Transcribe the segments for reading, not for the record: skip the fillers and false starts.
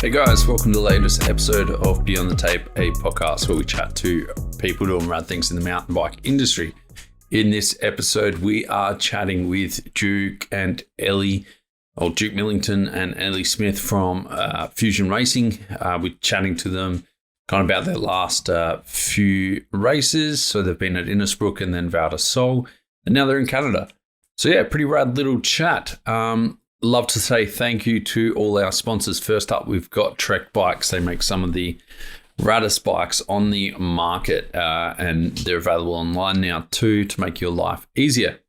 Hey guys, welcome to the latest episode of Beyond the Tape, a podcast where we chat to people doing rad things in the mountain bike industry. In this episode, we are chatting with Duke and Ellie, or Duke Millington and Ellie Smith from Fusion Racing. We're chatting to them kind of about their last few races. So they've been at Innisbrook and then Val Di Sole, and now they're in Canada. So yeah, pretty rad little chat. Love to say thank you to all our sponsors. First up, we've got Trek Bikes. They make some of the raddest bikes on the market, and they're available online now too to make your life easier.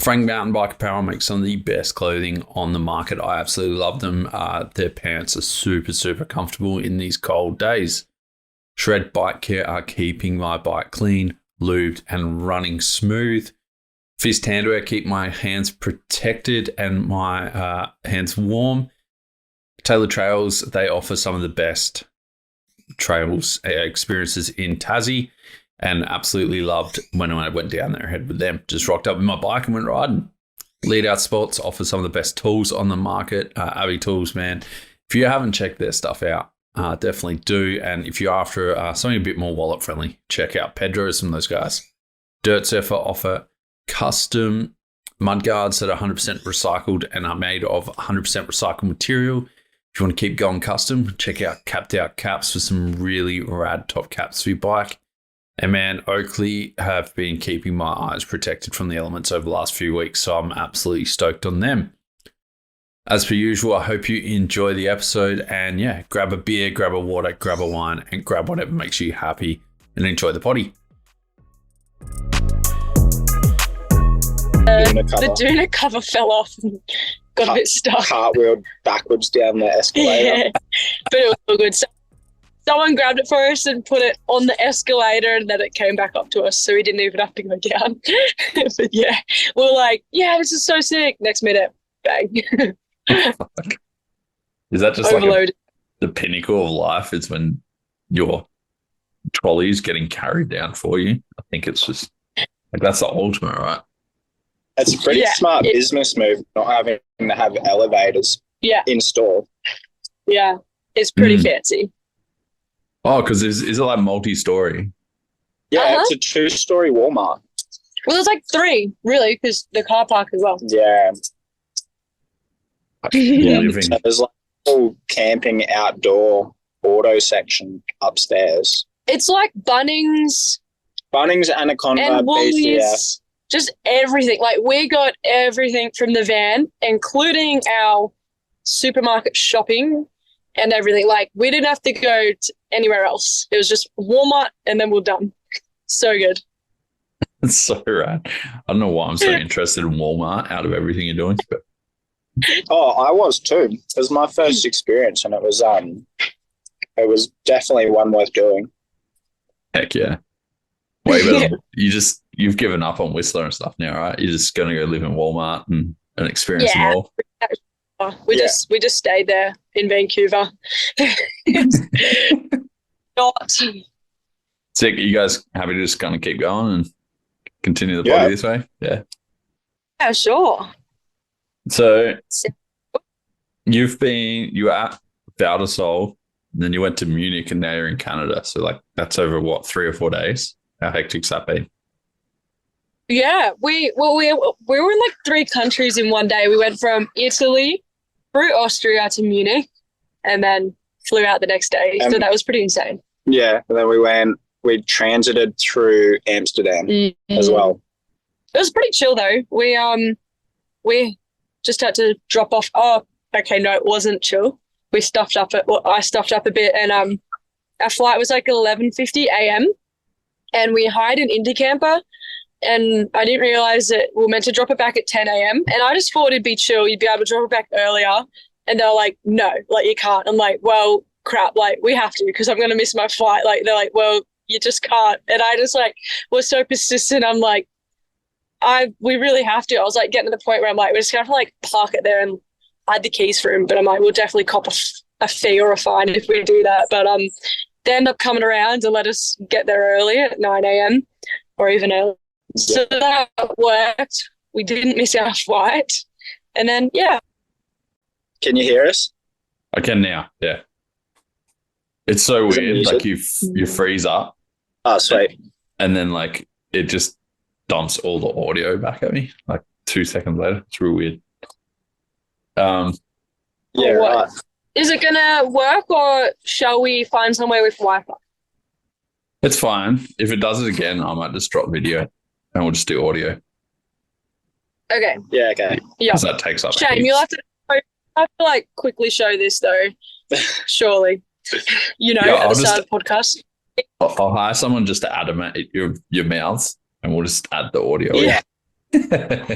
Frank Mountain Bike Apparel makes some of the best clothing on the market. I absolutely love them. Their pants are super comfortable in these cold days. Shred Bike Care are keeping my bike clean, lubed, and running smooth. Fist Handwear keep my hands protected and my hands warm. Taylor Trails, they offer some of the best trails experiences in Tassie, and absolutely loved when I went down there ahead with them. Just rocked up with my bike and went riding. Lead Out Sports offer some of the best tools on the market. Abbey Tools, man. If you haven't checked their stuff out, definitely do. And if you're after something a bit more wallet friendly, check out Pedro, some of those guys. Dirt Surfer offer custom mudguards that are 100% recycled and are made of 100% recycled material. If you want to keep going custom, check out Capped Out Caps for some really rad top caps for your bike. And man, Oakley have been keeping my eyes protected from the elements over the last few weeks, so I'm absolutely stoked on them. As per usual, I hope you enjoy the episode, and yeah, grab a beer, grab a water, grab a wine, and grab whatever makes you happy, and enjoy the potty. The Duna cover fell off and got a bit stuck. Cartwheeled backwards down the escalator. Yeah, but it was all good. So someone grabbed it for us and put it on the escalator, and then it came back up to us, so we didn't even have to go down. But yeah, we were like, yeah, this is so sick. Next minute, bang. Is that just overloaded? Like the pinnacle of life is when your trolley is getting carried down for you? I think it's just like that's the ultimate, right? It's a pretty smart business move, not having to have elevators in store. Yeah, it's pretty fancy. Oh, because is it like multi-story? Yeah, it's a 2-story Walmart. Well, there's like 3, really, because the car park as well. Yeah. Living. So there's like a whole camping outdoor auto section upstairs. It's like Bunnings, Anaconda, and Woolies. BCF. Just everything. Like, we got everything from the van, including our supermarket shopping and everything. Like, we didn't have to go anywhere else. It was just Walmart, and then we're done. So good. It's so rad. I don't know why I'm so interested in Walmart out of everything you're doing. But Oh, I was too. It was my first experience, and it was definitely one worth doing. heck yeah. Way better. You've given up on Whistler and stuff now, right? You're just going to go live in Walmart and experience them all. We just stayed there in Vancouver. Not. Sick. You guys happy to just kind of keep going and continue the party this way? Yeah. Yeah, sure. So you were at Val Di Sole, then you went to Munich, and now you're in Canada. So like that's over what, 3 or 4 days? How hectic's that been? Yeah, we were in like 3 countries in one day. We went from Italy through Austria to Munich, and then flew out the next day. So that was pretty insane. Yeah, and then we transited through Amsterdam as well. It was pretty chill though. We just had to drop off. Oh, okay, no, it wasn't chill. I stuffed up a bit, and our flight was like 11:50 a.m. and we hired an Indy camper. And I didn't realize that we were meant to drop it back at 10 a.m. And I just thought it'd be chill. You'd be able to drop it back earlier. And they're like, no, like you can't. I'm like, well, crap, like we have to because I'm going to miss my flight. Like they're like, well, you just can't. And I just like was so persistent. I'm like, we really have to. I was like getting to the point where I'm like, we're just going to have to like park it there and hide the keys for him. But I'm like, we'll definitely cop a fee or a fine if we do that. But they end up coming around and let us get there early at 9 a.m. or even earlier. So that worked. We didn't miss our flight. And then, yeah. Can you hear us? I can now. Yeah. It's so Is it weird. muted? Like you freeze up Oh, sweet. and then like it just dumps all the audio back at me like 2 seconds later. It's real weird. Yeah, what? right. Is it gonna work, or shall we find somewhere with Wi-Fi? It's fine. If it does it again, I might just drop video and we'll just do audio. Okay. Yeah, okay. Yeah. Because that takes up Shame, heaps. you'll have to like quickly show this though. Surely. Yeah, At the start of the podcast. I'll hire someone just to animate your mouths and we'll just add the audio. Yeah.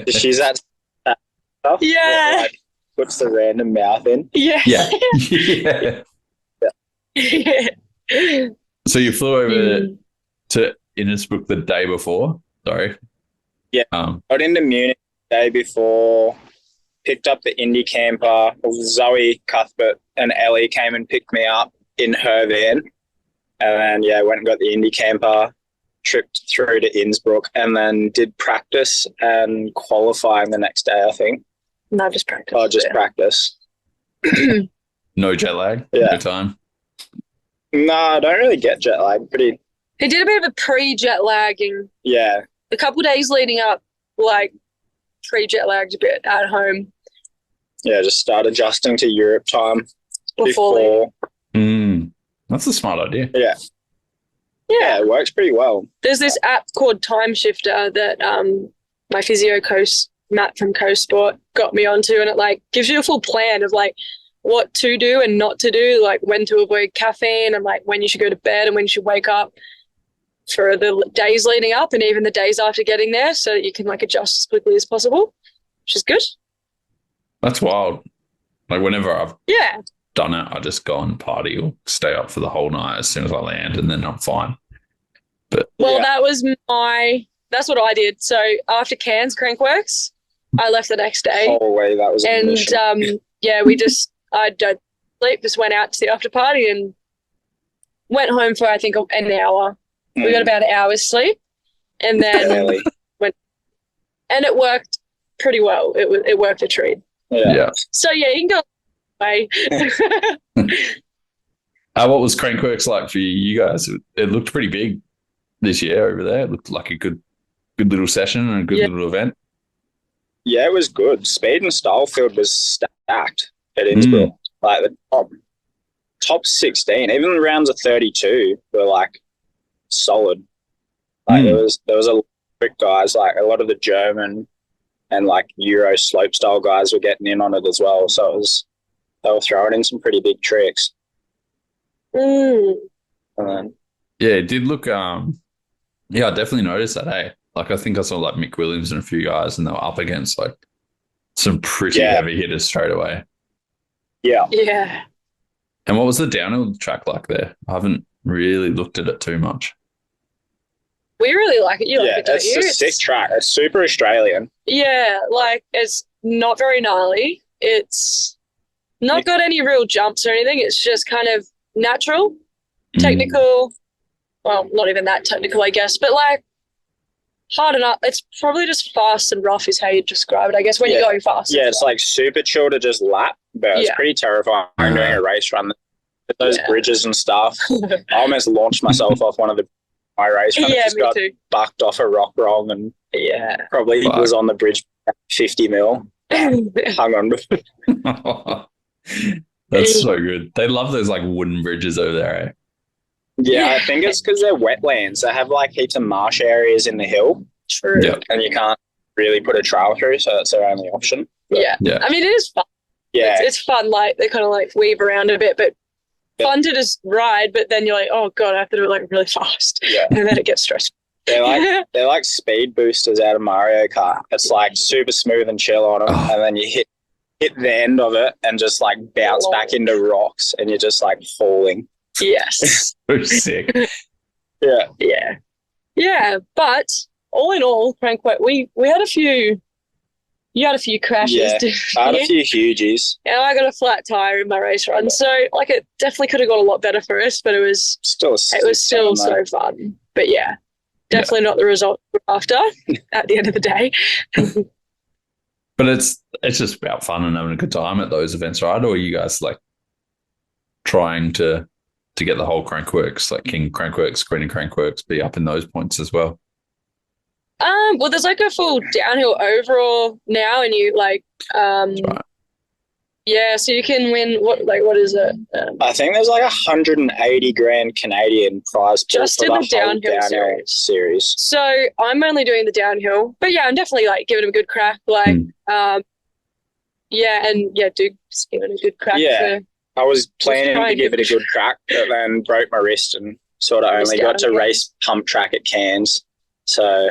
She's that stuff. Yeah. Like, puts the random mouth in. Yeah. Yeah. Yeah. So you flew over to Innisbrook the day before? Sorry. Yeah. Got into Munich the day before, picked up the Indy camper. Zoe, Cuthbert and Ellie came and picked me up in her van. And then, went and got the Indy camper, tripped through to Innsbruck, and then did practice and qualifying the next day, I think. No, just practice. Oh, just practice. No jet lag? Yeah. Good time? No, I don't really get jet lag. He did a bit of a pre-jet lagging. Yeah. A couple of days leading up, like pre-jet lagged a bit at home. Yeah, just start adjusting to Europe time Before. That's a smart idea. Yeah. Yeah, it works pretty well. There's this app called Time Shifter that my physio coach, Matt from CoSport, got me onto, and it like gives you a full plan of like what to do and not to do, like when to avoid caffeine and like when you should go to bed and when you should wake up for the days leading up and even the days after getting there, so that you can like adjust as quickly as possible, which is good. That's wild. Like whenever I've Yeah. done it, I just go and party or stay up for the whole night as soon as I land and then I'm fine. But that's what I did. So after Cairns crankworx, I left the next day. Holy, that was a mission. I don't sleep, just went out to the after party and went home for I think an hour. We got about an hour's sleep and then went, and it worked pretty well. It worked a treat. Yeah. So yeah, you can go away. What was crankworx like for you guys? It looked pretty big this year over there. It looked like a good little session and a good little event. Yeah, it was good. Speed and style field was stacked at Innsbruck. Like the top 16, even the rounds of 32 were like solid. Like there was a lot of quick guys, like a lot of the German and like Euro slope style guys were getting in on it as well. So they were throwing in some pretty big tricks. Yeah, it did look. I definitely noticed that. Hey, like I think I saw like Mick Williams and a few guys, and they were up against like some pretty heavy hitters straight away. Yeah. Yeah. And what was the downhill track like there? I haven't really looked at it too much. We really like it. You like it, don't you? It's a sick track. It's super Australian. Yeah, like it's not very gnarly. It's not got any real jumps or anything. It's just kind of natural, technical. Well, not even that technical, I guess, but like hard enough. It's probably just fast and rough is how you describe it, I guess, when you're going fast. Yeah, it's like super chill to just lap, but it's pretty terrifying doing a race run. With those bridges and stuff. I almost launched myself off one of my race runs. Just got bucked off a rock wrong and probably was on the bridge 50 mil. Hung on. That's so good. They love those like wooden bridges over there, eh? Yeah, I think it's because they're wetlands. They have like heaps of marsh areas in the hill. True. Yep. And you can't really put a trail through, so that's their only option. But, yeah. I mean, it is fun. Yeah. It's fun. Like they kind of like weave around a bit, but fun to just ride. But then you're like, oh God, I have to do it like really fast. Yeah. And then it gets stressful. They're like speed boosters out of Mario Kart. It's like super smooth and chill on them. And then you hit the end of it and just like bounce back into rocks and you're just like falling. Yes. So sick. Yeah. But all in all, crankworx, we had a few. You had a few crashes. Yeah, I had a few hugies. And I got a flat tire in my race run, so like it definitely could have got a lot better for us, but it was still so fun. But yeah, definitely not the result we're after at the end of the day. But it's just about fun and having a good time at those events, right? Or you guys like trying to get the whole crankworx, like King crankworx, Queen and crankworx, be up in those points as well? Well, there's like a full downhill overall now, and you like, Right. yeah, so you can win what is it? I think there's like 180 grand Canadian prize pool Just for in the whole downhill series. So I'm only doing the downhill, but yeah, I'm definitely like giving it a good crack. Like, yeah, and yeah, Duke's giving it a good crack. Yeah. I was planning to give it a good crack, but then broke my wrist and sort of only got to race pump track at Cairns. So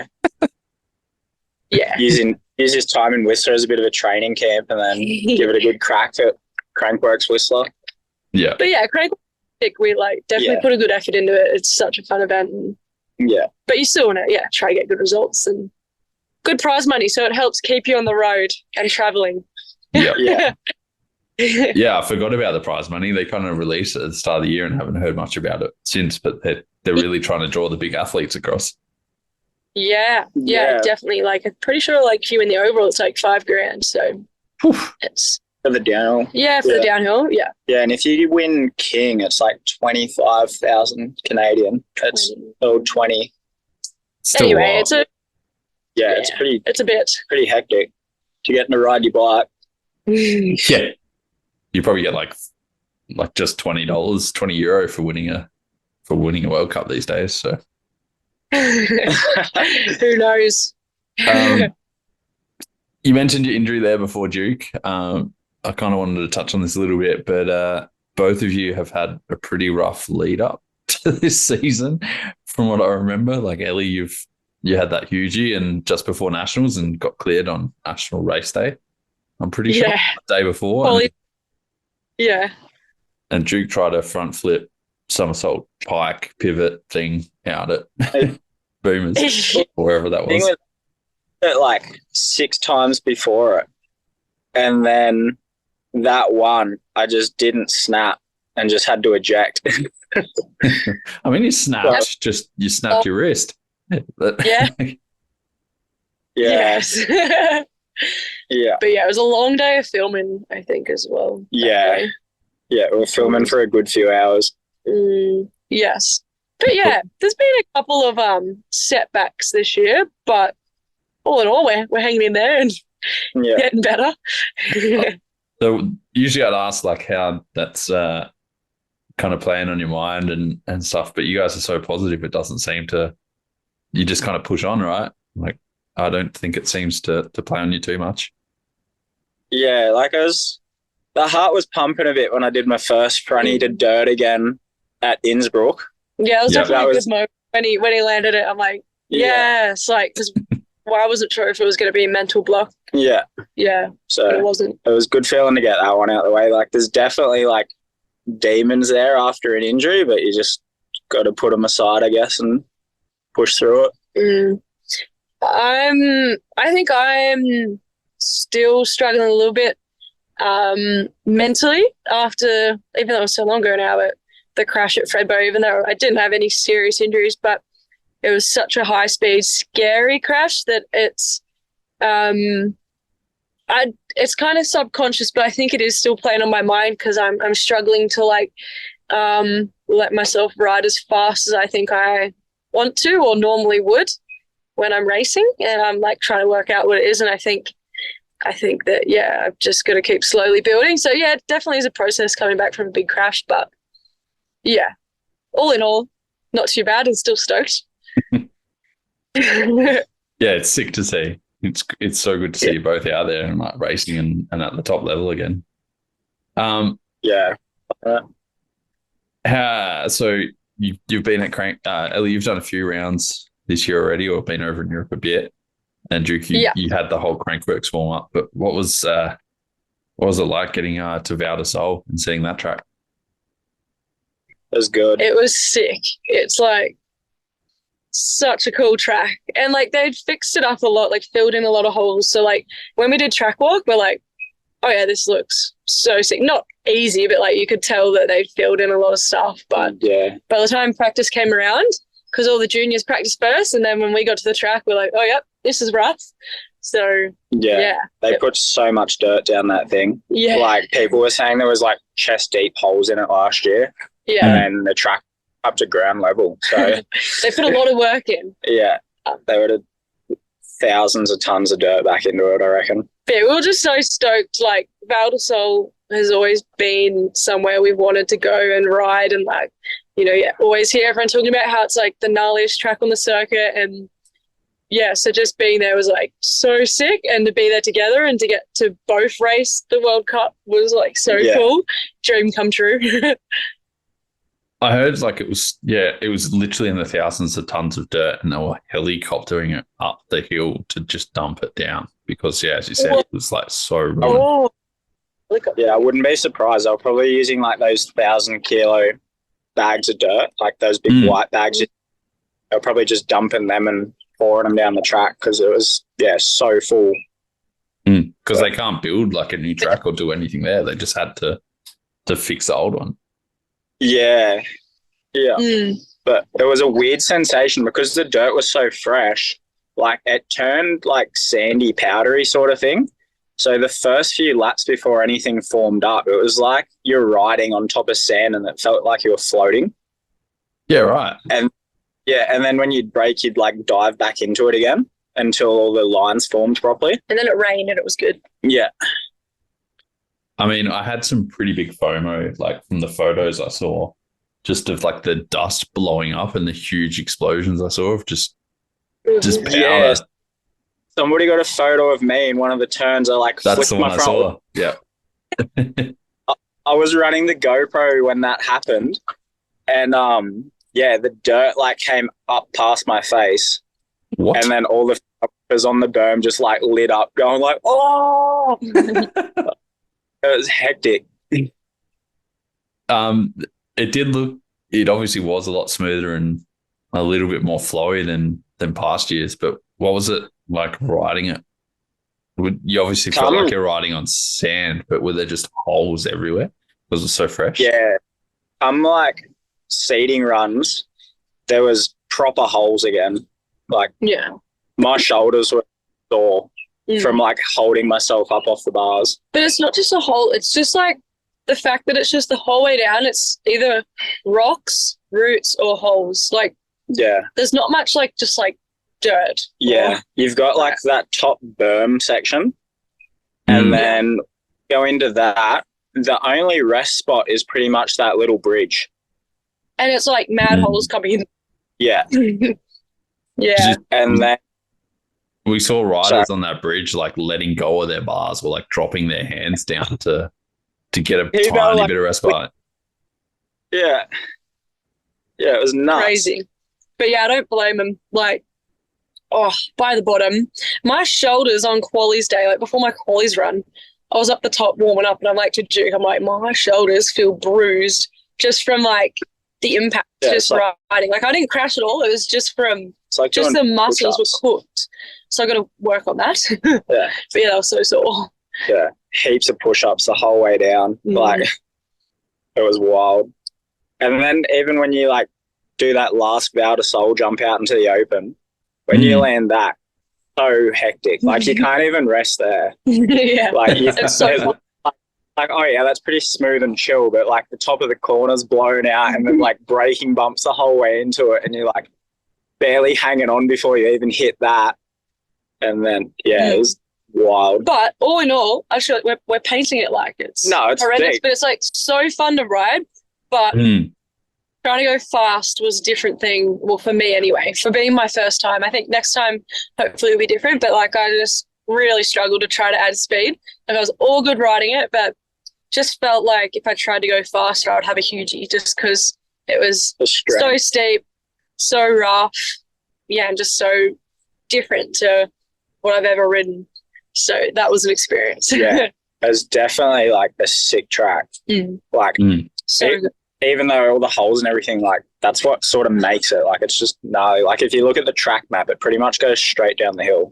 yeah, use his time in Whistler as a bit of a training camp, and then give it a good crack at crankworx Whistler. Yeah, but yeah, crankworx, we like definitely put a good effort into it. It's such a fun event. Yeah, but you still want to try to get good results and good prize money, so it helps keep you on the road and traveling. Yeah. Yeah, I forgot about the prize money. They kind of released it at the start of the year and haven't heard much about it since, but they're really trying to draw the big athletes across. Yeah, definitely. Like, I'm pretty sure like you in the overall, it's like $5,000. So it's for the downhill. Yeah, for the downhill. Yeah. Yeah, and if you win King, it's like 25,000 Canadian. It's 20. Still anyway, wild. it's a bit pretty hectic to get to ride your bike. Yeah, you probably get like just $20, 20 euro for winning a World Cup these days. So who knows? You mentioned your injury there before, Duke. I kind of wanted to touch on this a little bit, but both of you have had a pretty rough lead up to this season, from what I remember. Like Ellie, you had that hugie and just before nationals and got cleared on National Race Day. I'm pretty sure the day before. Well, yeah. And Duke tried a front flip somersault pike pivot thing out at Boomers or wherever that was. Like 6 times before it, and then that one I just didn't snap and just had to eject. I mean, you snapped your wrist. Yeah. Yes. Yeah. But yeah, it was a long day of filming, I think, as well. Yeah. Yeah, we were filming for a good few hours. Yes. But yeah, there's been a couple of setbacks this year, but all in all, we're hanging in there and getting better. So usually I'd ask like how that's kind of playing on your mind and stuff, but you guys are so positive, it doesn't seem to. You just kind of push on, right? Like, I don't think it seems to play on you too much. Yeah, like the heart was pumping a bit when I did my first fronty to dirt again at Innsbruck. Yeah, it was definitely a good moment when he landed it. I'm like, yes, like, because I wasn't sure if it was going to be a mental block. Yeah. Yeah. So it wasn't. It was good feeling to get that one out of the way. Like, there's definitely like demons there after an injury, but you just got to put them aside, I guess, and push through it. I think I'm still struggling a little bit mentally after, even though it was so long ago now, but the crash at Fredbo, even though I didn't have any serious injuries, but it was such a high speed, scary crash that it's kind of subconscious, but I think it is still playing on my mind because I'm struggling to like let myself ride as fast as I think I want to or normally would when I'm racing, and I'm like trying to work out what it is. And I think that I've just got to keep slowly building. So yeah, it definitely is a process coming back from a big crash, but yeah, all in all, not too bad and still stoked. Yeah, it's sick to see. It's so good to see you both out there and like racing and at the top level again. So you've been at Ellie, you've done a few rounds this year already, or been over in Europe a bit. And Duke, you had the whole crankworx warm up. But what was it like getting to Val Di Sole and seeing that track? It was good. It was sick. It's like such a cool track, and like they'd fixed it up a lot, like filled in a lot of holes. So like when we did track walk, we're like, oh yeah, this looks so sick. Not easy, but like you could tell that they'd filled in a lot of stuff. But by the time practice came around, because all the juniors practiced first, and then when we got to the track, we're like, oh yep, this is rough. So Yeah. They put so much dirt down that thing. Yeah. Like people were saying there was like chest deep holes in it last year. Yeah. And then the track up to ground level. So they put a lot of work in. Yeah. They would have thousands of tons of dirt back into it, I reckon. Yeah, we were just so stoked. Like Val Di Sole has always been somewhere we've wanted to go and ride, and like, you know, always hear everyone talking about how it's like the gnarliest track on the circuit. And yeah, so just being there was like so sick, and to be there together and to get to both race the World Cup was like so cool. Dream come true. I heard like it was literally in the thousands of tons of dirt, and they were helicoptering it up the hill to just dump it down because, as you said, it was like so ruined. Yeah, I wouldn't be surprised. They were probably using like those 1,000-kilo bags of dirt, like those big white bags. They were probably just dumping them and pouring them down the track because it was, so full. Because they can't build like a new track or do anything there. They just had to fix the old one. Yeah. But it was a weird sensation because the dirt was so fresh. Like it turned like sandy, powdery sort of thing. So the first few laps before anything formed up, it was like you're riding on top of sand and it felt like you were floating. Yeah, right. And then when you'd brake, you'd like dive back into it again until all the lines formed properly. And then it rained and it was good. Yeah. I mean, I had some pretty big FOMO, like from the photos I saw, just of like the dust blowing up and the huge explosions I saw of just power. Yeah. Somebody got a photo of me in one of the turns. I like That's the one I saw. Yeah. I was running the GoPro when that happened, and the dirt like came up past my face. What? And then all the was on the berm just like lit up, going like, oh. It was hectic. It did look. It obviously was a lot smoother and a little bit more flowy than past years. But what was it like riding it? You obviously felt like you're riding on sand, but were there just holes everywhere? Was it so fresh? Yeah, like seeding runs, there was proper holes again. Like my shoulders were sore. From like holding myself up off the bars. But it's not just a hole, it's just like the fact that it's just the whole way down, it's either rocks, roots, or holes. Like there's not much like just like dirt. Yeah. You've got like that top berm section and then go into that. The only rest spot is pretty much that little bridge. And it's like mad holes coming in. Yeah. Just, and then we saw riders on that bridge like letting go of their bars or like dropping their hands down to get a tiny bit of respite. Yeah, it was nuts. Crazy. But I don't blame them. Like, by the bottom, my shoulders on qualies day, like before my qualies run, I was up the top warming up and I'm like to Duke, I'm like, my shoulders feel bruised just from like the impact riding. Like I didn't crash at all. It was just from like just the muscles were cooked. So I got to work on that. But that was so sore. Yeah, heaps of push-ups the whole way down. Like it was wild. And then even when you like do that last Val Di Sole jump out into the open, when you land that, so hectic. Like you can't even rest there. Like it's so like, oh yeah, that's pretty smooth and chill, but like the top of the corner's blown out and then like braking bumps the whole way into it and you're like barely hanging on before you even hit that. And then, it was wild. But all in all, actually, we're painting it like it's horrendous, big. but it's like so fun to ride. But trying to go fast was a different thing. Well, for me anyway, for being my first time. I think next time hopefully it'll be different. But like I just really struggled to try to add speed. Like I was all good riding it, but just felt like if I tried to go faster, I would have a hugie just because it was so steep, so rough, and just so different to what I've ever ridden. So that was an experience. It was definitely like a sick track. So good. Even though all the holes and everything, like that's what sort of makes it. Like it's just gnarly. Like if you look at the track map, it pretty much goes straight down the hill.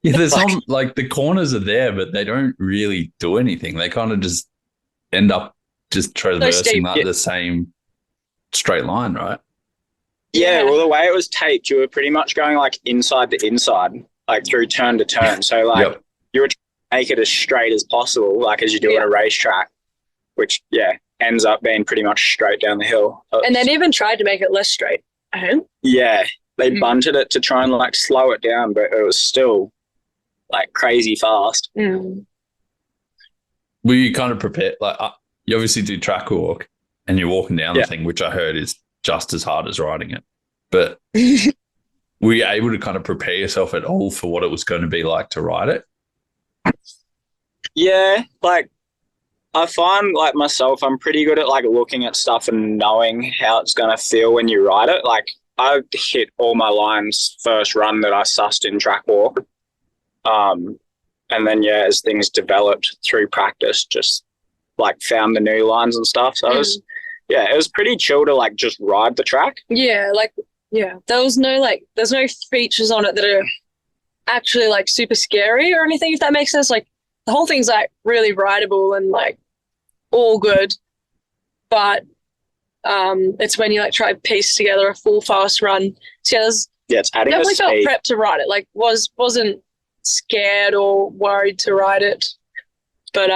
There's not like the corners are there, but they don't really do anything. They kind of just end up just traversing like the same straight line, right? Yeah, well, the way it was taped, you were pretty much going like inside to inside, like through turn to turn. So like you were trying to make it as straight as possible, like as you do on a racetrack, which ends up being pretty much straight down the hill. And then even tried to make it less straight. Yeah, they bunted it to try and like slow it down, but it was still like crazy fast. Mm. Were you kind of prepared? Like you obviously do track walk and you're walking down the thing, which I heard is just as hard as riding it. But were you able to kind of prepare yourself at all for what it was going to be like to ride it? Yeah, like I find like myself, I'm pretty good at like looking at stuff and knowing how it's going to feel when you ride it. Like I hit all my lines first run that I sussed in track walk. And then, as things developed through practice, just like found the new lines and stuff. So it was pretty chill to like just ride the track. Yeah, there's no features on it that are actually like super scary or anything, if that makes sense. Like the whole thing's like really rideable and like all good, but it's when you like try to piece together a full fast run. So it's adding definitely felt speed. prepped to ride it. Like wasn't scared or worried to ride it, but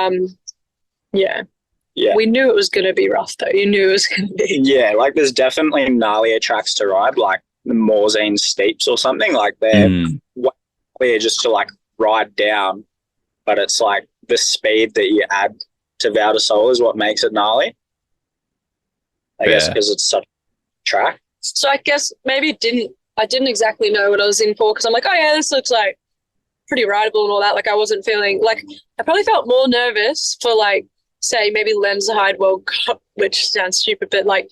we knew it was going to be rough though. You knew it was going to be like there's definitely gnarlier tracks to ride, like the Morzine steeps or something. Like they're clear just to like ride down, but it's like the speed that you add to Val Di Sole is what makes it gnarly, I guess, because it's such a track. So I guess maybe I didn't exactly know what I was in for, because I'm like, oh yeah, this looks like pretty rideable and all that. Like I wasn't feeling like, I probably felt more nervous for like, say maybe Lenzerheide World Cup, which sounds stupid, but like,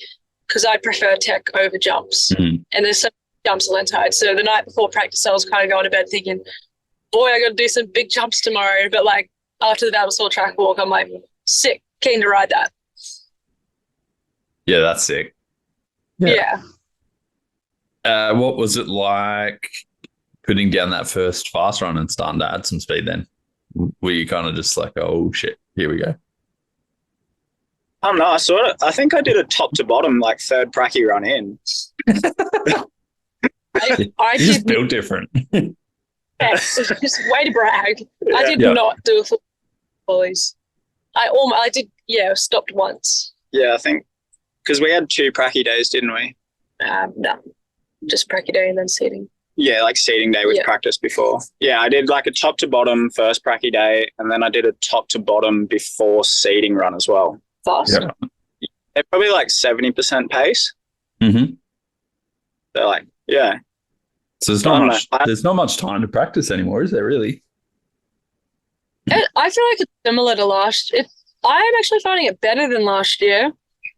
because I prefer tech over jumps, and there's some jumps at Lenzerheide. So the night before practice, I was kind of going to bed thinking, boy, I got to do some big jumps tomorrow. But like after the Val Di Sole track walk, I'm like, sick, keen to ride that. Yeah, that's sick. Yeah. What was it like putting down that first fast run and starting to add some speed then? Were you kind of just like, oh shit, here we go? I don't know. I think I did a top to bottom, like third pracky run in. I just built different. Just way to brag. I did not do a full volleys. I did, stopped once. Yeah, I think because we had 2 pracky days, didn't we? No, just pracky day and then seating. Yeah, like seating day with practice before. Yeah, I did like a top to bottom first pracky day, and then I did a top to bottom before seating run as well. Fast? Yeah. They're probably like 70% pace. Mm-hmm. They're like, So there's not much time to practice anymore, is there really? I feel like it's similar to I'm actually finding it better than last year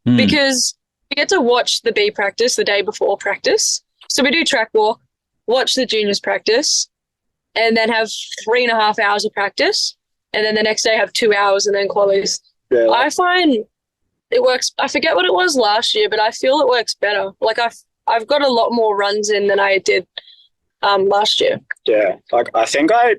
because we get to watch the B practice the day before practice. So we do track walk, watch the juniors practice, and then have 3.5 hours of practice. And then the next day have 2 hours and then qualies. Yeah. I find it works. I forget what it was last year, but I feel it works better. Like I've got a lot more runs in than I did last year. Yeah, like I think I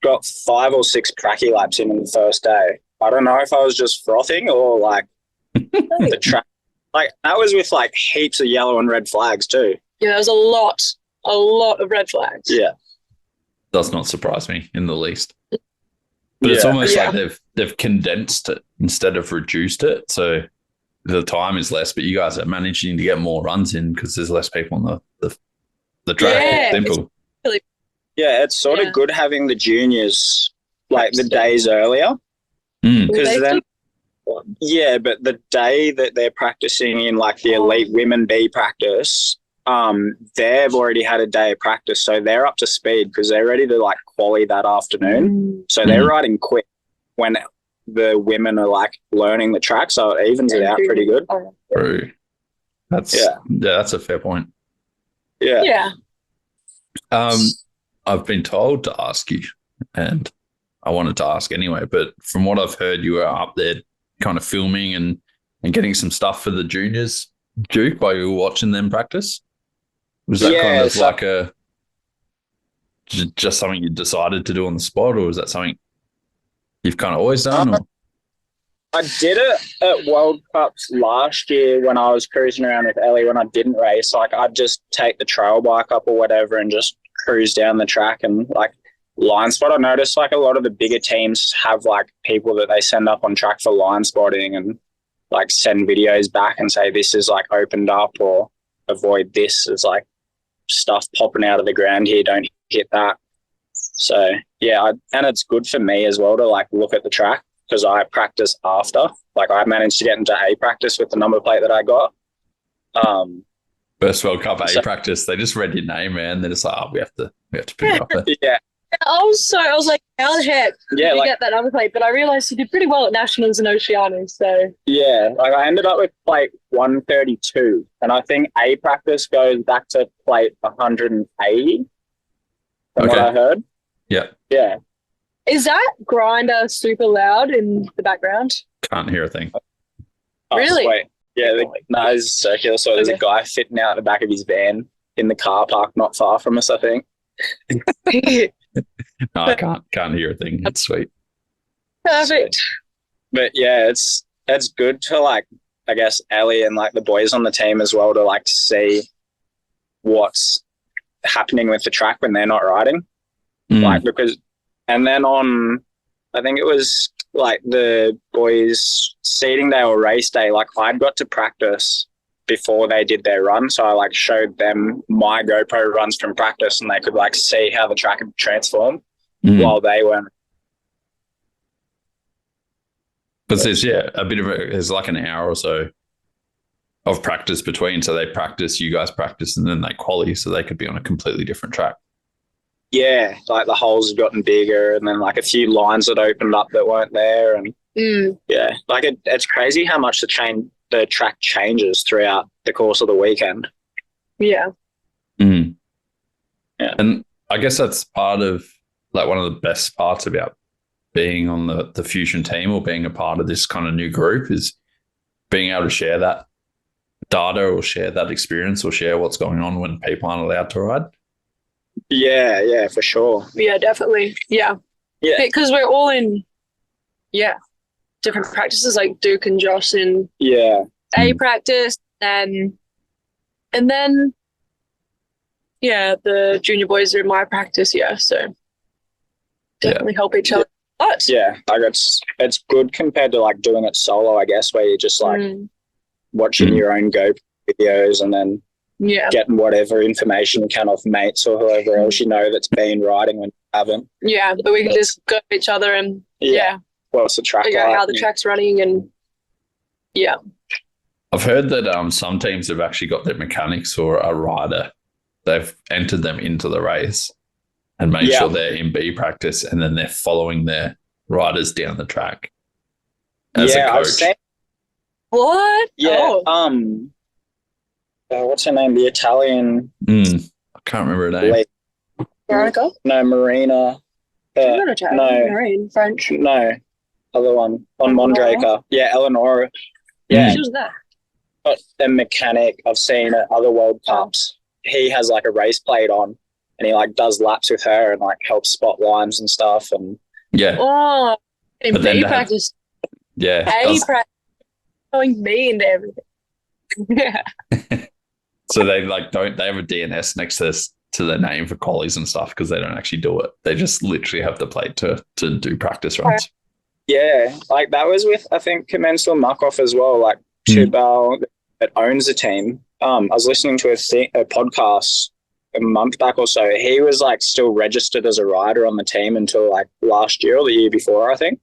got 5 or 6 pracky laps in the first day. I don't know if I was just frothing or like the track. Like that was with like heaps of yellow and red flags too. Yeah, there was a lot of red flags. Yeah, does not surprise me in the least. But it's almost like they've condensed it instead of reduced it, so the time is less. But you guys are managing to get more runs in because there's less people on the track. Yeah, simple. It's sort of good having the juniors like the days earlier because then. Yeah, but the day that they're practicing in like the elite women B practice, they've already had a day of practice, so they're up to speed because they're ready to like quali that afternoon. So they're riding quick when the women are like learning the track, so it evens it out pretty good. True. That's a fair point. Yeah. I've been told to ask you, and I wanted to ask anyway, but from what I've heard, you were up there kind of filming and getting some stuff for the juniors, Duke, while you were watching them practice. Was that kind of like just something you decided to do on the spot, or was that something you've kind of always done? I did it at World Cups last year when I was cruising around with Ellie when I didn't race. Like, I'd just take the trail bike up or whatever and just cruise down the track and, like, line spot. I noticed, like, a lot of the bigger teams have, like, people that they send up on track for line spotting and, like, send videos back and say this is, like, opened up or avoid this. There's, like, stuff popping out of the ground here. Don't hit that. So, yeah, and it's good for me as well to, like, look at the track, because I practice after. Like, I managed to get into A practice with the number plate that I got. First World Cup A practice, they just read your name, man. They're just like, oh, we have to pick it up. Yeah. I was like, how the heck did you get that number plate? But I realised you did pretty well at Nationals and Oceania, so... Yeah, like, I ended up with plate 132, and I think A practice goes back to plate 180, from what I heard. Yeah. Yeah. Is that grinder super loud in the background? Can't hear a thing. Oh, really? Wait. Yeah, no, it's circular. So there's a guy fitting out the back of his van in the car park not far from us, I think. No, I can't hear a thing. That's sweet. Perfect. But yeah, it's good to, like, I guess Ellie and, like, the boys on the team as well to, like, see what's happening with the track when they're not riding. Like, because, and then on, I think it was, like, the boys' seating day or race day, like, I'd got to practice before they did their run. So I, like, showed them my GoPro runs from practice and they could, like, see how the track had transformed while they weren't. But there's, there's like an hour or so of practice between. So they practice, you guys practice, and then they quali, so they could be on a completely different track. Yeah, like, the holes have gotten bigger and then, like, a few lines that opened up that weren't there. And yeah, like, it's crazy how much the track changes throughout the course of the weekend. Yeah. Yeah. And I guess that's part of, like, one of the best parts about being on the Fusion team or being a part of this kind of new group is being able to share that data or share that experience or share what's going on when people aren't allowed to ride. Yeah, for sure. Yeah, definitely. Yeah. Because we're all in, different practices, like Duke and Josh in A practice, and then the junior boys are in my practice. So definitely help each other. But like, it's good compared to, like, doing it solo, I guess, where you're just, like, watching your own GoPro videos and then getting whatever information you can off mates or whoever else you know that's been riding when you haven't. Yeah, but we can just go to each other and what's the track figure out how the track's running and I've heard that some teams have actually got their mechanics or a rider. They've entered them into the race and made sure they're in B practice, and then they're following their riders down the track as a coach. What? Yeah. What's her name? The Italian. I can't remember her name. Veronica? No, Marina. Marine, French. No, other one on Mondraker. Yeah, Eleonora. Yeah, she was there. But a mechanic I've seen at other World Cups. He has, like, a race plate on, and he, like, does laps with her and, like, helps spot lines and stuff. And in B practice. A practice. Going me into everything. So they, like, they have a DNS next to their name for qualies and stuff because they don't actually do it. They just literally have the plate to do practice runs. Yeah, like, that was with, I think, Commensal Muckoff as well, like, Tubal that owns the team. I was listening to a podcast a month back or so. He was, like, still registered as a rider on the team until, like, last year or the year before, I think.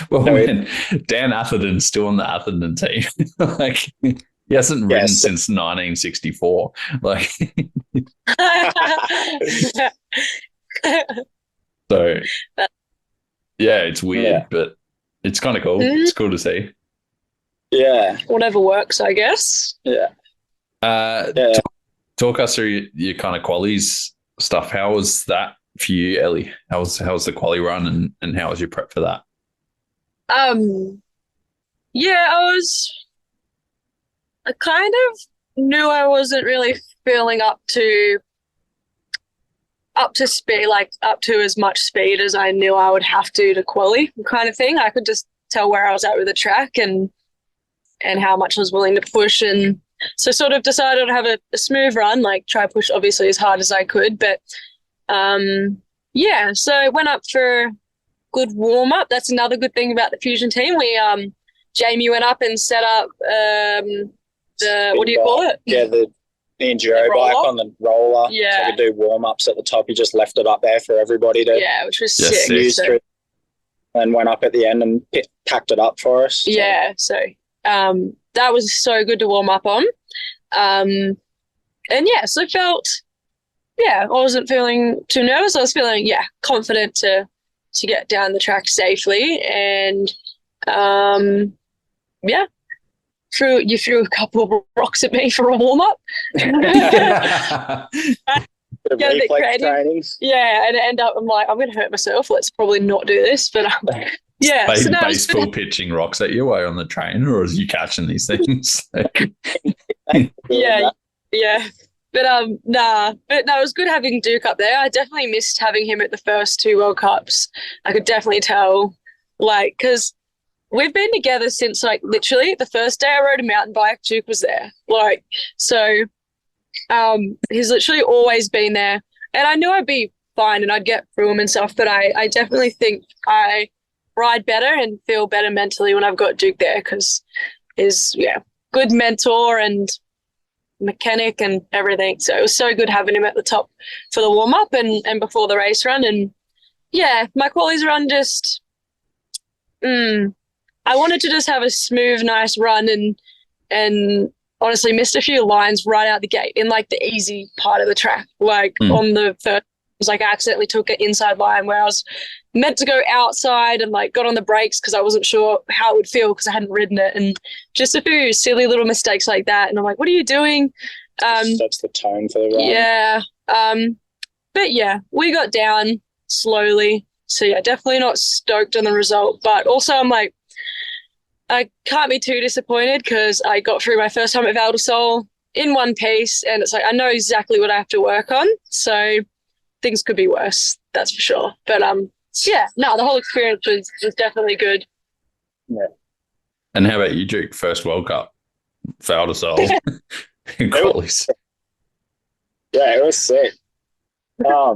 Well, man, Dan Atherton's still on the Atherton team. Like, he hasn't ridden since 1964. Like, so it's weird, but it's kind of cool. It's cool to see. Yeah, whatever works, I guess. Talk us through your kind of qualies stuff. How was that for you, Ellie? How was the quali run, and how was your prep for that? I kind of knew I wasn't really feeling up to speed, like up to as much speed as I knew I would have to quali kind of thing. I could just tell where I was at with the track and how much I was willing to push. And so sort of decided to have a smooth run, like try push obviously as hard as I could. But so I went up for a good warm up. That's another good thing about the Fusion team. We Jamie went up and set up the what do you call it? Yeah, the enduro bike on the roller. Yeah. So we do warm ups at the top. You just left it up there for everybody to which was Yes, sick. use through, and went up at the end and packed it up for us. So that was so good to warm up on. So felt I wasn't feeling too nervous. I was feeling confident to get down the track safely. And you threw a couple of rocks at me for a warm up. Training. Yeah, and end up I'm like, I'm gonna hurt myself. Let's probably not do this. But baseball pitching rocks at you while on the train, or is you catching these things? Yeah. But it was good having Duke up there. I definitely missed having him at the first 2 World Cups. I could definitely tell, like, because we've been together since, like, literally the first day I rode a mountain bike, Duke was there. Like, so he's literally always been there. And I knew I'd be fine and I'd get through him and stuff, but I definitely think I ride better and feel better mentally when I've got Duke there, because he's, good mentor and mechanic and everything. So it was so good having him at the top for the warm-up and before the race run. And, my qualies run just I wanted to just have a smooth, nice run and honestly missed a few lines right out the gate in, like, the easy part of the track. Like, on the first, it was like I accidentally took an inside line where I was meant to go outside and, like, got on the brakes because I wasn't sure how it would feel because I hadn't ridden it, and just a few silly little mistakes like that. And I'm like, what are you doing? That's the tone for the run. Yeah. But we got down slowly. So definitely not stoked on the result. But also I'm like, I can't be too disappointed because I got through my first time at Val Di Sole in one piece, and it's like I know exactly what I have to work on. So things could be worse, that's for sure. But the whole experience was definitely good. Yeah. And how about you, Duke? First World Cup, Val Di Sole, in qualies. Yeah, it was sick. I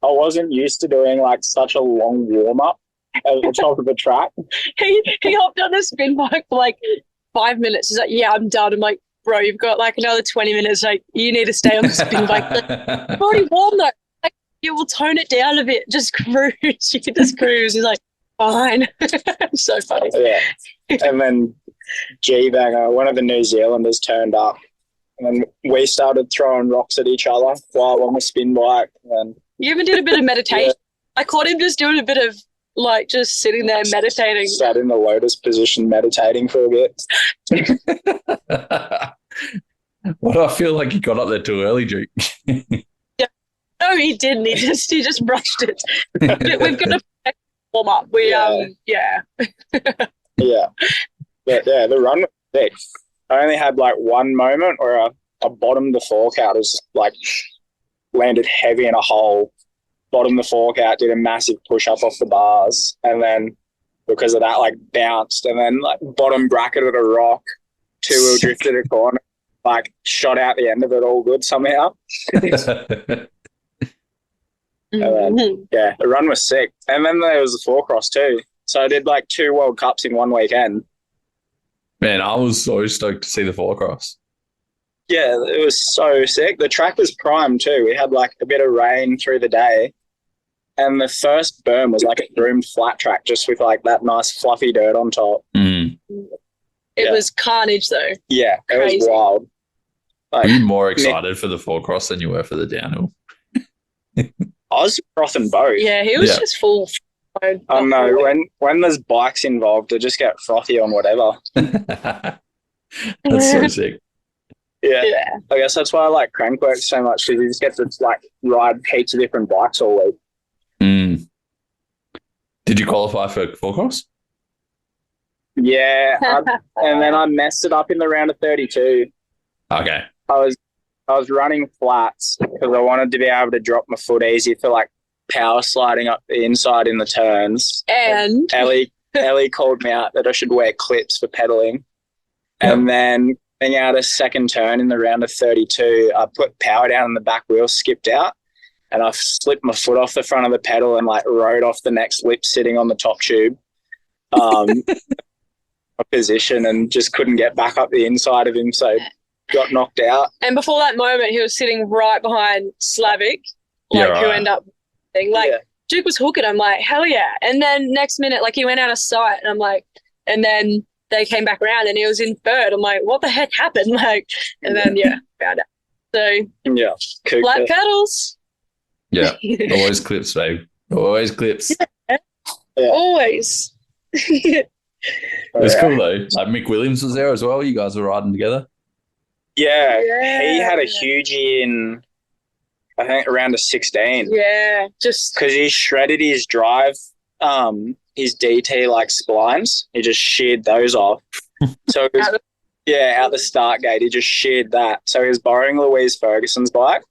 wasn't used to doing, like, such a long warm up at the top of the track. He hopped on the spin bike for like 5 minutes. He's like, I'm done. I'm like, bro, you've got like another 20 minutes. Like, you need to stay on the spin bike. Like, I've already warmed though. Like, you will tone it down a bit. Just cruise. You can just cruise. He's like, fine. So funny. Yeah. And then G-Banger, one of the New Zealanders, turned up. And then we started throwing rocks at each other while on the spin bike. And you even did a bit of meditation. I caught him just doing a bit of, like, just sitting there meditating. Sat in the lotus position meditating for a bit. Well, I feel like he got up there too early, Duke. No, he didn't. He just brushed it. We've got to warm up. Yeah. But the run was sick. I only had like one moment where I bottomed the fork out. It was like landed heavy in a hole, bottomed the fork out, did a massive push up off the bars, and then because of that, like, bounced, and then, like, bottom bracketed a rock, 2-wheel drifted a corner, like, shot out the end of it all good somehow. And then, the run was sick. And then there was the four cross too. So I did like 2 World Cups in one weekend. Man, I was so stoked to see the four cross. Yeah, it was so sick. The track was prime too. We had like a bit of rain through the day. And the first berm was like a groomed flat track just with like that nice fluffy dirt on top. Mm. It was carnage though. Yeah, Crazy. It was wild. Like, were you more excited for the four cross than you were for the downhill? I was frothing both. Yeah, he was just full. I know. When there's bikes involved, I just get frothy on whatever. That's so sick. Yeah. I guess that's why I like crankworx so much, because you just get to like ride heaps of different bikes all week. Mm. Did you qualify for four cross? Yeah, and then I messed it up in the round of 32. Okay. I was running flats because I wanted to be able to drop my foot easy for like power sliding up the inside in the turns. And Ellie Ellie called me out that I should wear clips for pedaling. Yep. And then being out a second turn in the round of 32, I put power down on the back wheel, skipped out, and I slipped my foot off the front of the pedal and like rode off the next lip sitting on the top tube. Position and just couldn't get back up the inside of him, so got knocked out. And before that moment, he was sitting right behind Slavic, who ended up Duke was hooking. I'm like, hell yeah. And then next minute, like, he went out of sight, and I'm like, and then they came back around and he was in third. I'm like, what the heck happened? Like, and then found out. So flat pedals. Yeah, always clips, babe. Always clips. Yeah. Always. It was cool though. Like, Mick Williams was there as well. You guys were riding together. Yeah. He had a hugie in, I think, around a 16. Yeah, just because he shredded his drive, his DT like splines. He just sheared those off. So it was, out the start gate, he just sheared that. So he was borrowing Louise Ferguson's bike.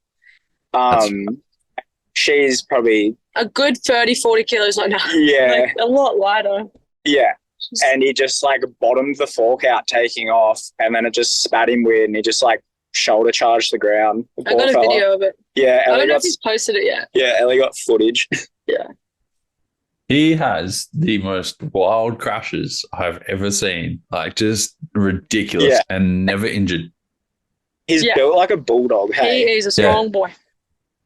She's probably a good 30, 40 kilos like that. Yeah, like, a lot lighter. Yeah. And he just like bottomed the fork out taking off, and then it just spat him weird, and he just like shoulder charged the ground. I got a video of it. Yeah. I don't know if he's posted it yet. Yeah, Ellie got footage. Yeah. He has the most wild crashes I've ever seen. Like, just ridiculous and never injured. He's built like a bulldog. Hey? He's a strong boy.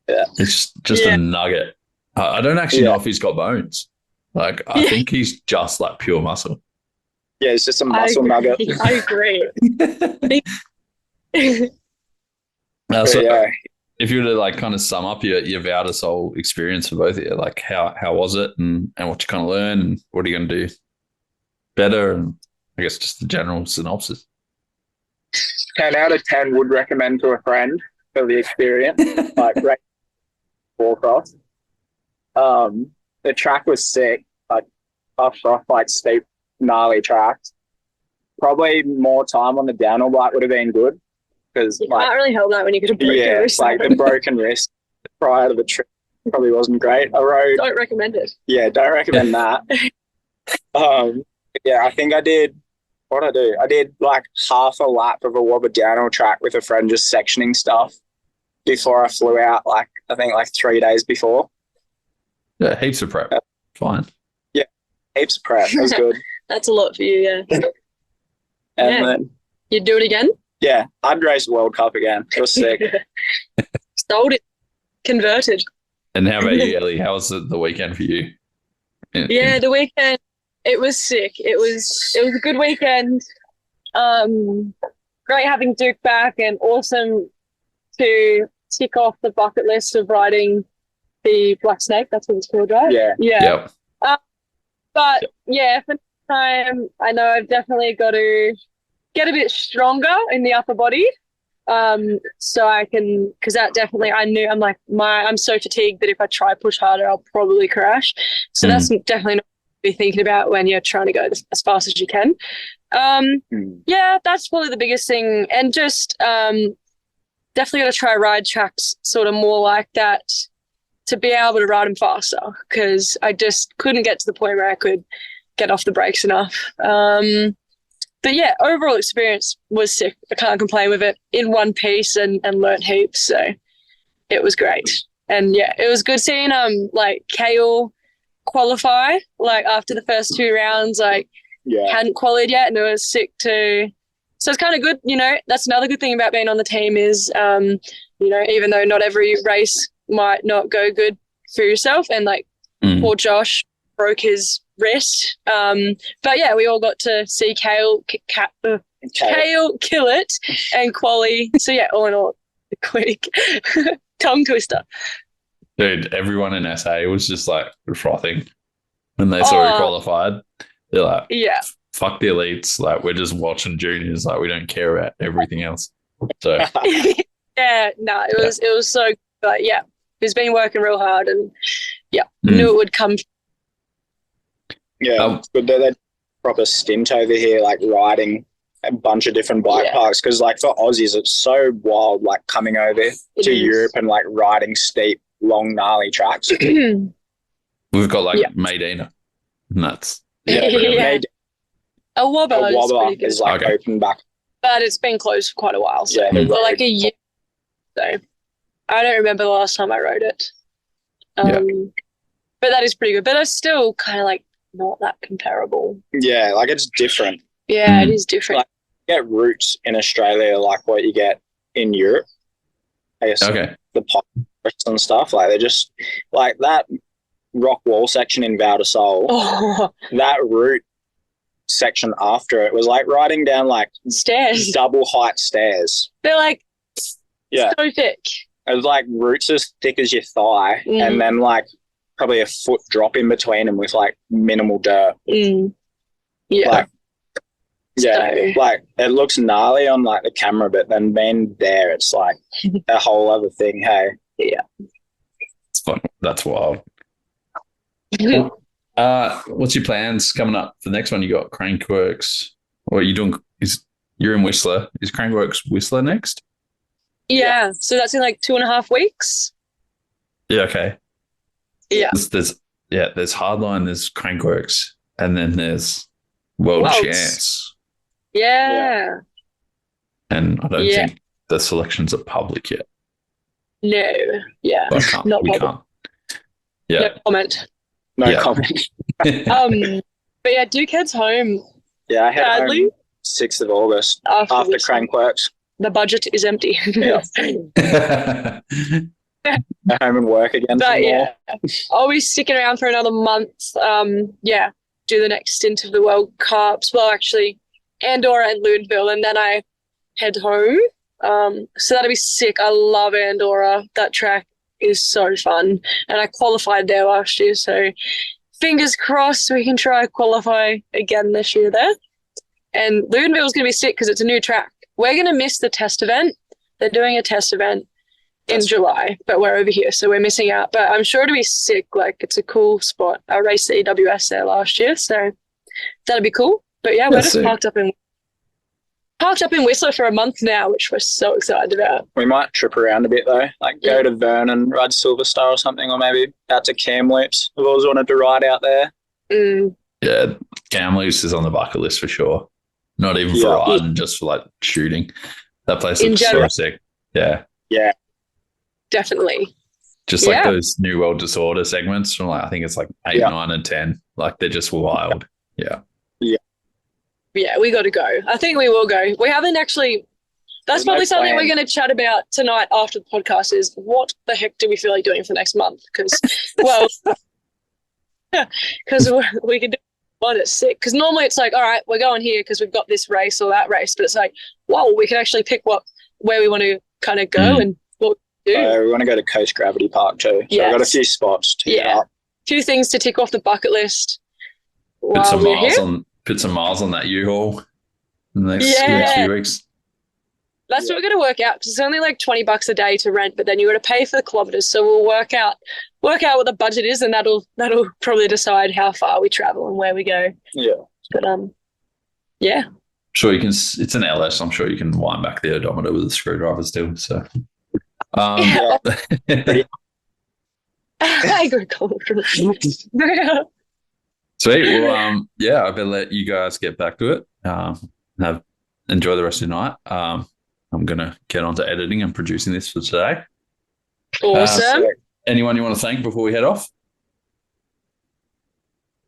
Yeah. It's just a nugget. I don't actually know if he's got bones. Like, I think he's just like pure muscle. Yeah, it's just a muscle nugget. I agree. So if you were to like kind of sum up your Val Di Sole experience for both of you, like how was it and what you kind of learned and what are you going to do better, and I guess just the general synopsis. 10 out of 10 would recommend to a friend for the experience. Like, great forecast. The track was sick, like off like steep, gnarly tracks. Probably more time on the downhill bike would have been good, because you can't really help that when you get a broken wrist. Like the broken wrist prior to the trip probably wasn't great. Don't recommend it. Yeah, don't recommend that. I think I did. What I do? I did like half a lap of a Wobber downhill track with a friend, just sectioning stuff before I flew out. Like, I think like 3 days before. Yeah, heaps of prep. Fine. Yeah, heaps of prep. That was good. That's a lot for you, yeah. And then you'd do it again? Yeah, I'd race the World Cup again. It was sick. Sold it. Converted. And how about you, Ellie? How was the weekend for you? The weekend, it was sick. It was a good weekend. Great having Duke back, and awesome to tick off the bucket list of riding the Black Snake. That's what it's called, right? Yeah. Yep. But for next time, I know I've definitely got to get a bit stronger in the upper body. So I can, because that definitely, I'm so fatigued that if I try push harder, I'll probably crash. So that's definitely not to be thinking about when you're trying to go as fast as you can. That's probably the biggest thing. And just definitely got to try ride tracks sort of more like that, to be able to ride them faster, because I just couldn't get to the point where I could get off the brakes enough. But overall experience was sick. I can't complain with it, in one piece, and learnt heaps. So it was great. And it was good seeing like Kale qualify, like after the first 2 rounds, hadn't qualified yet, and it was sick too. So it's kind of good, that's another good thing about being on the team is, even though not every race might not go good for yourself, and like poor Josh broke his wrist. But we all got to see Kale kill it and quali. So all in all, quick tongue twister. Dude, everyone in SA was just like frothing when they saw he qualified. They're like, fuck the elites. Like, we're just watching juniors. Like, we don't care about everything else. So it was so good. He's been working real hard, and knew it would come. Yeah, but they had proper stint over here, like riding a bunch of different bike parks, because like for Aussies, it's so wild, like coming over to Europe and like riding steep, long, gnarly tracks. We've got like Medina, and that's Yeah, Yeah. Made A wobbler, a is wobbler pretty good. is like Okay. open back. But it's been closed for quite a while. So Yeah, for like a year. So I don't remember the last time I rode it. Yeah. But that is pretty good. But it's still kind of like not that comparable. yeah, like it's different. Yeah, it is different. Like, you get routes in Australia like what you get in Europe. I guess Okay. the pirates and stuff, like they're just like that rock wall section in Val Di Sole. Oh, That route section after it was like riding down like stairs. double height stairs. They're like Yeah, so thick. it was like roots as thick as your thigh, Mm. and then like probably a foot drop in between them with like minimal dirt. Mm. Yeah. Like, yeah, So- like it looks gnarly on like the camera, but then being there, it's like a whole other thing. Hey, It's fun. That's wild. What's your plans coming up for the next one? You got crankworx. What are you doing? You're in Whistler. Is crankworx Whistler next? Yeah. So that's in like 2.5 weeks. Yeah. Okay. Yeah. There's Hardline, there's crankworx, and then there's World Worlds. Chance. Yeah. And I don't Yeah. think the selections are public yet. No. Yeah. But I can't. Not we public. can't. Yeah. No comment. no Yeah. comment. But yeah, Duke heads home Yeah, I had sadly home 6th of August after after this. crankworx. The budget is empty. Yeah. Home and work again. But some yeah, I'll be sticking around for another month. Yeah, do the next stint of the World Cups. Well, actually, Andorra and Luneville, and then I head home. So that'll be sick. I love Andorra. That track is so fun, and I qualified there last year. So fingers crossed we can try qualify again this year there. And Luneville's going to be sick because it's a new track. We're going to miss the test event. They're doing a test event in July, but we're over here, so we're missing out. But I'm sure it'll be sick. Like, it's a cool spot. I raced the EWS there last year, so that'll be cool. But yeah, we're That's just sick. parked up in Whistler for a month now, which we're so excited about. We might trip around a bit though, like go to Vernon, ride Silver Star or something, or maybe out to Kamloops. I've always wanted to ride out there. Yeah, Kamloops is on the bucket list for sure. Not even for Yeah. riding, just for like shooting. That place In looks so general. sick. Yeah. Definitely. Just like Yeah. those New World Disorder segments from like, I think it's like 8, Yeah. 9, and 10. Like they're just wild. Yeah. Yeah, we got to go. I think we will go. We haven't actually. That's There's no probably something plan. we're going to chat about tonight after the podcast is what the heck do we feel like doing for the next month? Because, well, because we could do one at 6. Because normally it's like, all right, we're going here because we've got this race or that race. But it's like, wow, we can actually pick where we want to kind of go and what we do. We want to go to Coast Gravity Park too. So I've got a Yes. few spots to hit Yeah. up. Few things to tick off the bucket list. Put While some we're miles here. on that U-Haul in the next Yeah. few weeks. That's what we're going to work out because it's only like $20 a day to rent, but then you got to pay for the kilometers. So we'll work out what the budget is, and that'll probably decide how far we travel and where we go. Yeah. But yeah, Sure, you can. It's an LS. I'm sure you can wind back the odometer with a screwdriver still. So, Yeah. Agricultural. Sweet. Well, yeah, I better let you guys get back to it. Enjoy the rest of your night. I'm gonna get on to editing and producing this for today. Awesome. Anyone you want to thank before we head off?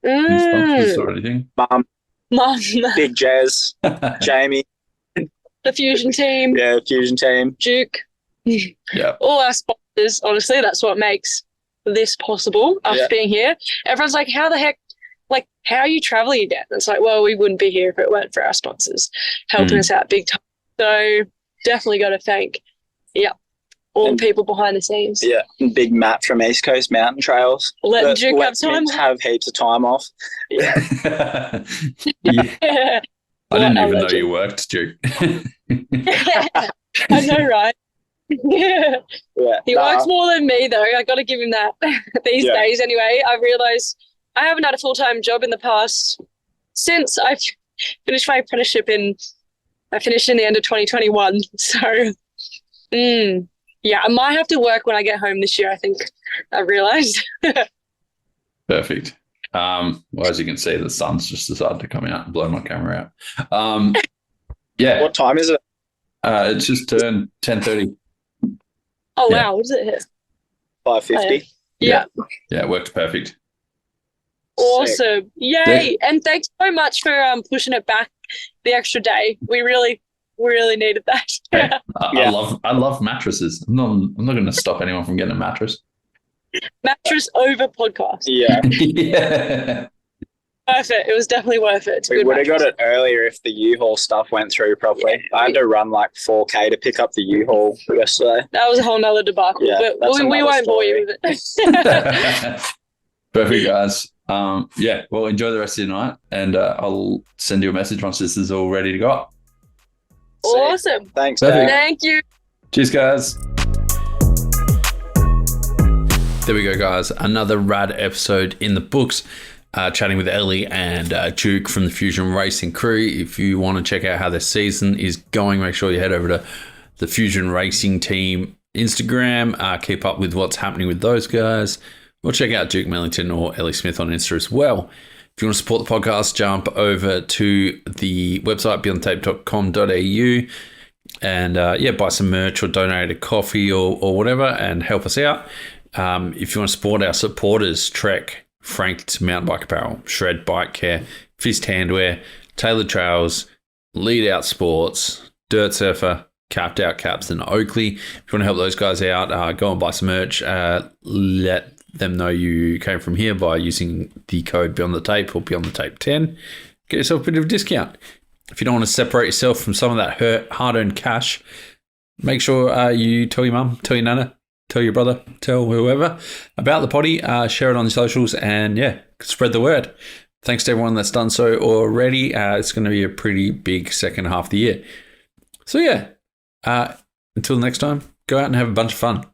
Any sponsors or anything? Mum, Mum, Big Jazz, Jamie, the Fusion team, yeah, Fusion team. Duke, Yeah. all our sponsors. Honestly, that's what makes this possible. Us Yeah. being here, everyone's like, "How the heck? Like, how are you traveling again?" It's like, well, we wouldn't be here if it weren't for our sponsors helping us out big time. So definitely got to thank, all the people behind the scenes. Yeah, and Big Matt from East Coast Mountain Trails. Letting That Duke have lets me time. have heaps of time off. Yeah. Yeah. I didn't What a even know legend. you worked, Duke. I know, right? Yeah. Yeah, He works more than me, though. I got to give him that. These Yeah. days, anyway. I realised I haven't had a full-time job in the past since I finished my apprenticeship I finished in the end of 2021. So, yeah, I might have to work when I get home this year, I think I realised. Perfect. Well, as you can see, the sun's just decided to come out and blow my camera out. Yeah. What time is it? It's just turned 10:30. Oh, Yeah. wow. What is it here? 5:50. Yeah. Yeah, it worked perfect. Awesome. Yay. Sick. And thanks so much for pushing it back the extra day. We really needed that. Yeah. Yeah. I love mattresses. I'm not going to stop anyone from getting a mattress. Mattress over podcast. Yeah. Yeah. Perfect. It was definitely worth it. It's a We good would have got mattress. it earlier if the U-Haul stuff went through properly. Yeah. I had to run like 4K to pick up the U-Haul yesterday. That was a whole nother debacle. Yeah, but that's we another won't bore you story. with it. Perfect, guys. Yeah, well, enjoy the rest of your night, and I'll send you a message once this is all ready to go. Awesome. Thanks, Perfect. Dave. Thank you. Cheers, guys. There we go, guys. Another rad episode in the books. Chatting with Ellie and Duke from the Fusion Racing crew. If you want to check out how their season is going, make sure you head over to the Fusion Racing team Instagram. Keep up with what's happening with those guys. Or check out Duke Millington or Ellie Smith on Insta as well. If you want to support the podcast, jump over to the website beyondthetape.com.au and buy some merch or donate a coffee or whatever and help us out. If you want to support our supporters, Trek, Franked Mountain Bike Apparel, Shred Bike Care, Fist Handwear, Tailored Trails, Lead Out Sports, Dirt Surfer, Capped Out Caps, and Oakley. If you want to help those guys out, go and buy some merch. Let them know you came from here by using the code Beyond the Tape or Beyond the Tape 10. Get yourself a bit of a discount. If you don't want to separate yourself from some of that hard-earned cash, make sure you tell your mum, tell your nana, tell your brother, tell whoever about the potty, share it on your socials, and spread the word. Thanks to everyone that's done so already. It's going to be a pretty big second half of the year. So until next time, go out and have a bunch of fun.